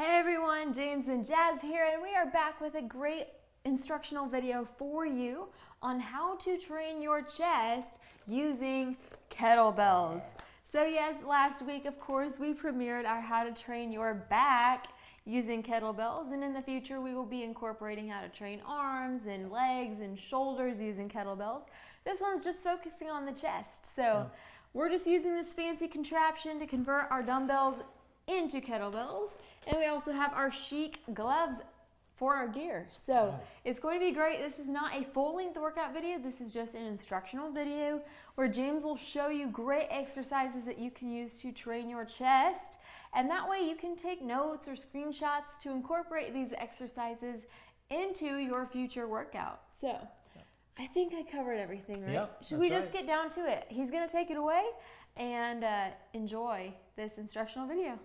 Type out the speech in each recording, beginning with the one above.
Hey everyone, James and Jazz here, and we are back with a great instructional video for you on how to train your chest using kettlebells. So yes, last week, of course, we premiered our how to train your back using kettlebells, and in the future we will be incorporating how to train arms and legs and shoulders using kettlebells. This one's just focusing on the chest. So we're just using this fancy contraption to convert our dumbbells into kettlebells, and we also have our chic gloves for our gear. So it's going to be great. This is not a full-length workout video. This is just an instructional video where James will show you great exercises that you can use to train your chest, and that way you can take notes or screenshots to incorporate these exercises into your future workout. So I think I covered everything, right? Yep, Should we just get down to it? He's going to take it away and enjoy this instructional video.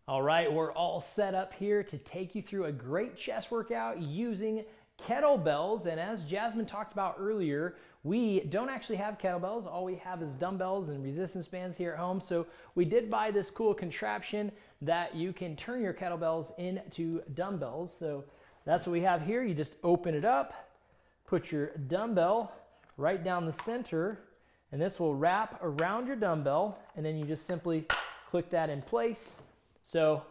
All right, we're all set up here to take you through a great chest workout using kettlebells. And as Jasmine talked about earlier, we don't actually have kettlebells. All we have is dumbbells and resistance bands here at home. So we did buy this cool contraption that you can turn your kettlebells into dumbbells. So that's what we have here. You just open it up, put your dumbbell right down the center, and this will wrap around your dumbbell, and then you just simply click that in place. So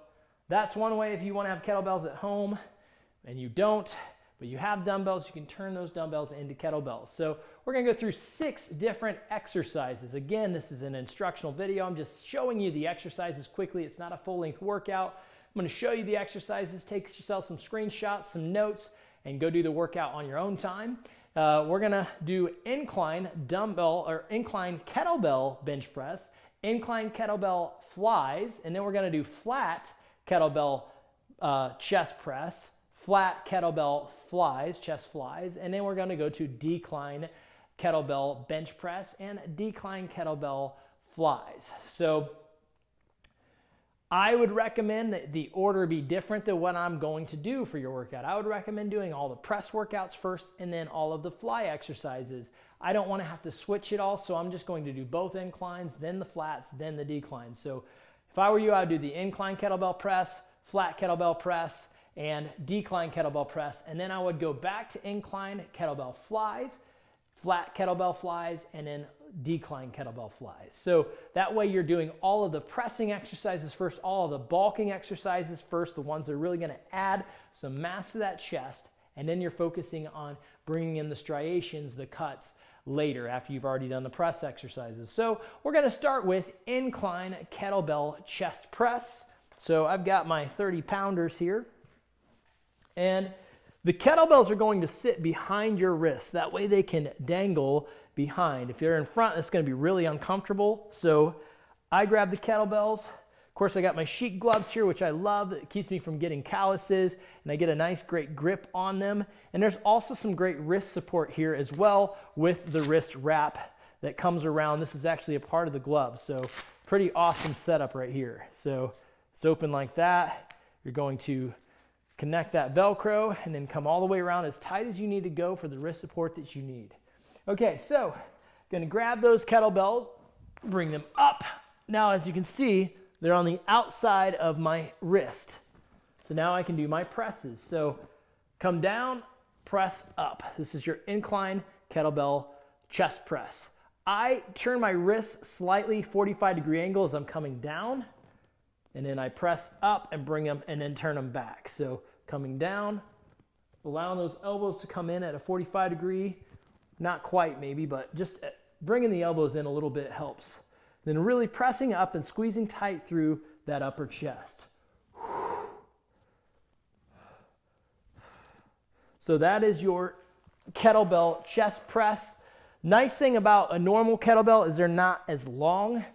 that's one way if you want to have kettlebells at home and you don't, but you have dumbbells, you can turn those dumbbells into kettlebells. So we're going to go through 6 different exercises. Again, this is an instructional video. I'm just showing you the exercises quickly. It's not a full-length workout. I'm going to show you the exercises, take yourself some screenshots, some notes, and go do the workout on your own time. We're going to do incline dumbbell or incline kettlebell bench press, incline kettlebell flies, and then we're going to do flat kettlebell chest press, flat kettlebell flies, chest flies, and then we're going to go to decline kettlebell bench press and decline kettlebell flies. So I would recommend that the order be different than what I'm going to do for your workout. I would recommend doing all the press workouts first and then all of the fly exercises. I don't want to have to switch it all, so I'm just going to do both inclines, then the flats, then the declines. So if I were you, I would do the incline kettlebell press, flat kettlebell press, and decline kettlebell press, and then I would go back to incline kettlebell flies, flat kettlebell flies, and then decline kettlebell flies. So that way you're doing all of the pressing exercises first, all of the bulking exercises first, the ones that are really going to add some mass to that chest, and then you're focusing on bringing in the striations, the cuts, later after you've already done the press exercises. So we're going to start with incline kettlebell chest press. So I've got my 30 pounders here, and the kettlebells are going to sit behind your wrists. That way they can dangle behind. If they're in front, it's going to be really uncomfortable. So I grab the kettlebells. Of course, I got my chic gloves here, which I love. It keeps me from getting calluses, and I get a nice, great grip on them. And there's also some great wrist support here as well with the wrist wrap that comes around. This is actually a part of the glove, so pretty awesome setup right here. So it's open like that. You're going to connect that Velcro and then come all the way around as tight as you need to go for the wrist support that you need. Okay, so going to grab those kettlebells, bring them up. Now, as you can see, they're on the outside of my wrist. So now I can do my presses. So come down, press up. This is your incline kettlebell chest press. I turn my wrists slightly 45-degree angle as I'm coming down, and then I press up and bring them and then turn them back. So coming down, allowing those elbows to come in at a 45-degree, not quite maybe, but just bringing the elbows in a little bit helps. Then really pressing up and squeezing tight through that upper chest. So that is your kettlebell chest press. Nice thing about a normal kettlebell is they're not as long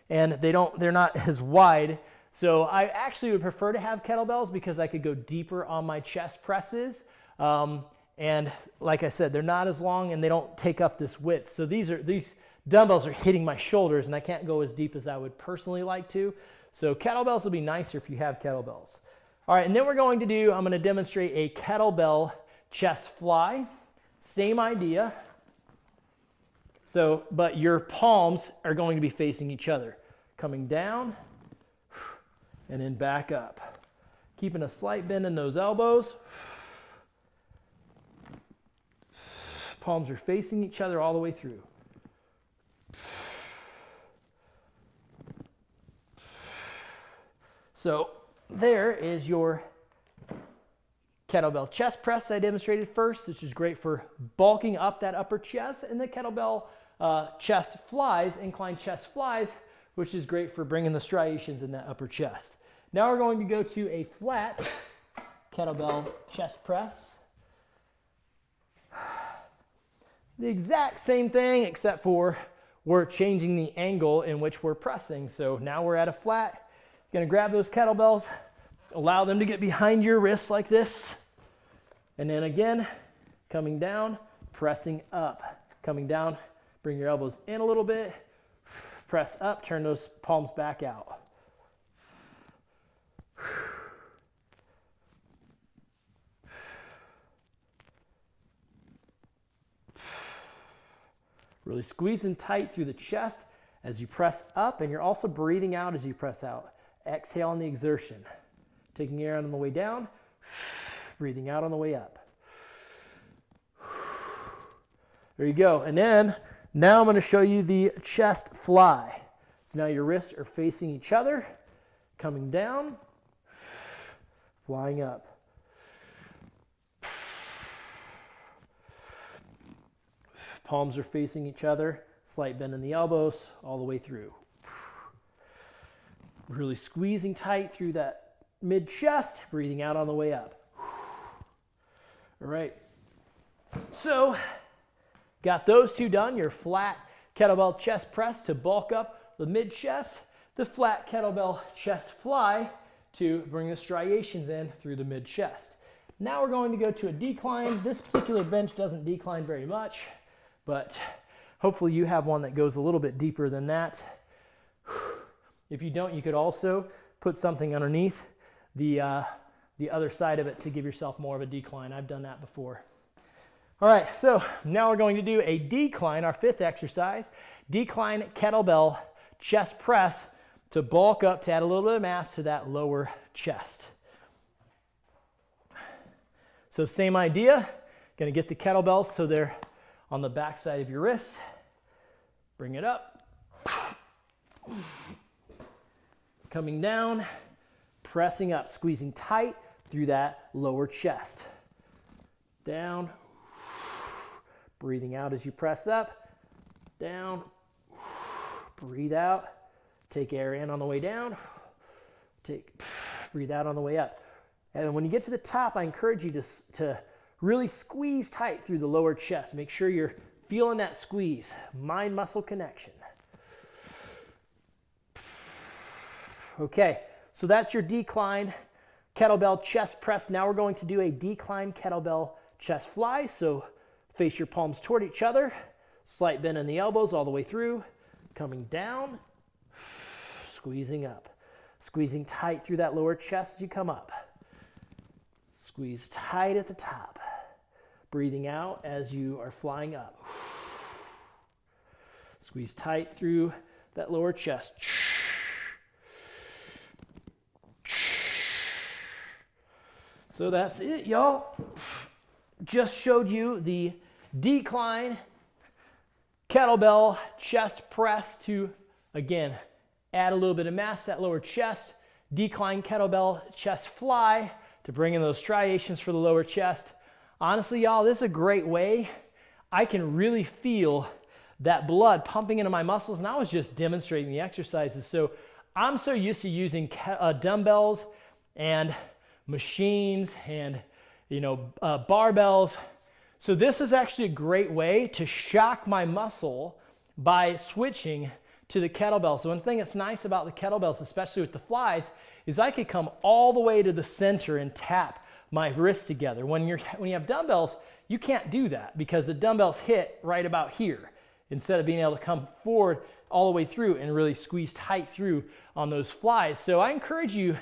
and they're not as wide. So I actually would prefer to have kettlebells because I could go deeper on my chest presses. And like I said, they're not as long and they don't take up this width. So these dumbbells are hitting my shoulders and I can't go as deep as I would personally like to. So kettlebells will be nicer if you have kettlebells. All right, and then I'm going to demonstrate a kettlebell chest fly. Same idea. So, but your palms are going to be facing each other. Coming down, and then back up. Keeping a slight bend in those elbows. Palms are facing each other all the way through. So there is your kettlebell chest press I demonstrated first. This is great for bulking up that upper chest, and the kettlebell chest flies, incline chest flies, which is great for bringing the striations in that upper chest. Now we're going to go to a flat kettlebell chest press. The exact same thing, except for we're changing the angle in which we're pressing. So now we're at a flat. You're gonna grab those kettlebells, allow them to get behind your wrists like this. And then again, coming down, pressing up. Coming down, bring your elbows in a little bit, press up, turn those palms back out. Really squeezing tight through the chest as you press up, and you're also breathing out as you press out. Exhale on the exertion. Taking air on the way down, breathing out on the way up. There you go. And then, now I'm going to show you the chest fly. So now your wrists are facing each other, coming down, flying up. Palms are facing each other, slight bend in the elbows, all the way through. Really squeezing tight through that mid-chest, breathing out on the way up. All right, so got those two done, your flat kettlebell chest press to bulk up the mid-chest, the flat kettlebell chest fly to bring the striations in through the mid-chest. Now we're going to go to a decline. This particular bench doesn't decline very much, but hopefully you have one that goes a little bit deeper than that. If you don't, you could also put something underneath the other side of it to give yourself more of a decline. I've done that before. All right, so now we're going to do a decline, our fifth exercise, decline kettlebell chest press to bulk up, to add a little bit of mass to that lower chest. So same idea, gonna get the kettlebells so they're on the back side of your wrists. Bring it up. Coming down, pressing up, squeezing tight through that lower chest. Down, breathing out as you press up, down, breathe out, take air in on the way down, breathe out on the way up. And when you get to the top, I encourage you to really squeeze tight through the lower chest. Make sure you're feeling that squeeze, mind-muscle connection. Okay, so that's your decline kettlebell chest press. Now we're going to do a decline kettlebell chest fly. So face your palms toward each other, slight bend in the elbows all the way through, coming down, squeezing up, squeezing tight through that lower chest as you come up. Squeeze tight at the top, breathing out as you are flying up. Squeeze tight through that lower chest. So that's it, y'all. Just showed you the decline kettlebell chest press to, again, add a little bit of mass to that lower chest. Decline kettlebell chest fly to bring in those striations for the lower chest. Honestly, y'all, this is a great way. I can really feel that blood pumping into my muscles, and I was just demonstrating the exercises. So I'm so used to using dumbbells and machines and barbells. So this is actually a great way to shock my muscle by switching to the kettlebell. So one thing that's nice about the kettlebells, especially with the flies, is I could come all the way to the center and tap my wrists together. When you have dumbbells, you can't do that because the dumbbells hit right about here instead of being able to come forward all the way through and really squeeze tight through on those flies. So I encourage you,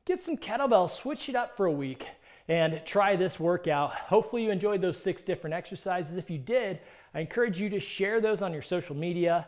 get some kettlebells, switch it up for a week, and try this workout. Hopefully you enjoyed those 6 different exercises. If you did, I encourage you to share those on your social media.